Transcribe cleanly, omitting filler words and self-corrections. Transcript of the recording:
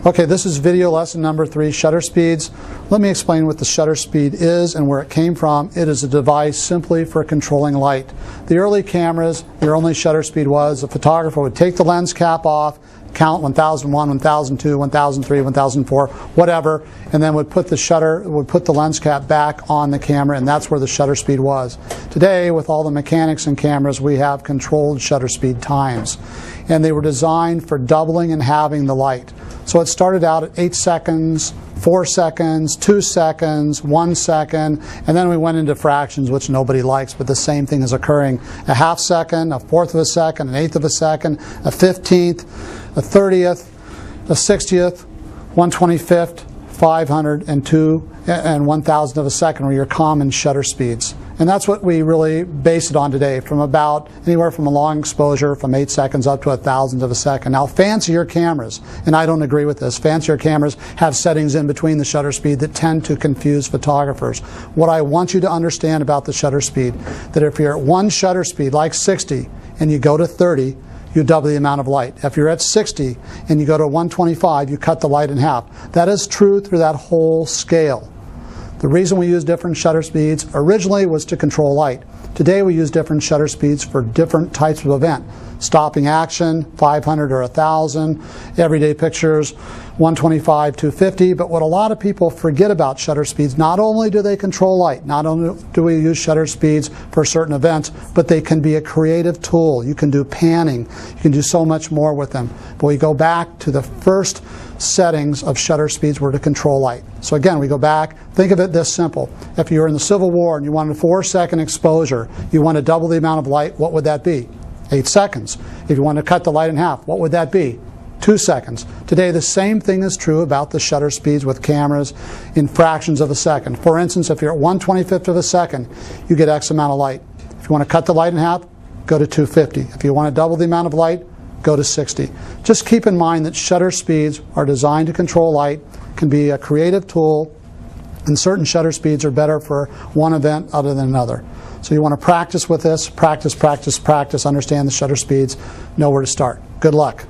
Okay, this is video lesson number 3, shutter speeds. Let me explain what the shutter speed is and where it came from. It is a device simply for controlling light. The early cameras, their only shutter speed was a photographer would take the lens cap off, count 1001, 1002, 1003, 1004, whatever, and then would put the lens cap back on the camera, and that's where the shutter speed was. Today, with all the mechanics in cameras, we have controlled shutter speed times, and they were designed for doubling and halving the light. So it started out at 8 seconds, 4 seconds, 2 seconds, 1 second, and then we went into fractions, which nobody likes, but the same thing is occurring. A half second, a fourth of a second, an eighth of a second, a 15th, a 30th, a 60th, 125th, 500, and 2 and 1,000 of a second are your common shutter speeds. And that's what we really base it on today, from about anywhere from a long exposure from 8 seconds up to 1,000th of a second. Now, fancier cameras, and I don't agree with this, fancier cameras have settings in between the shutter speed that tend to confuse photographers. What I want you to understand about the shutter speed, that if you're at one shutter speed, like 60, and you go to 30, you double the amount of light. If you're at 60 and you go to 125, you cut the light in half. That is true through that whole scale. The reason we use different shutter speeds originally was to control light. Today we use different shutter speeds for different types of event. Stopping action, 500 or 1,000, everyday pictures, 125, 250. But what a lot of people forget about shutter speeds, not only do they control light, not only do we use shutter speeds for certain events, but they can be a creative tool. You can do panning. You can do so much more with them. But we go back to the first settings of shutter speeds were to control light. So again, we go back, think of it this simple. If you were in the Civil War and you wanted a 4-second exposure, you want to double the amount of light, what would that be? 8 seconds. If you want to cut the light in half, what would that be? 2 seconds. Today, the same thing is true about the shutter speeds with cameras in fractions of a second. For instance, if you're at 1/25th of a second, you get X amount of light. If you want to cut the light in half, go to 250. If you want to double the amount of light, go to 60. Just keep in mind that shutter speeds are designed to control light, can be a creative tool, and certain shutter speeds are better for one event other than another. So you want to practice with this, practice, practice, practice, understand the shutter speeds, know where to start. Good luck.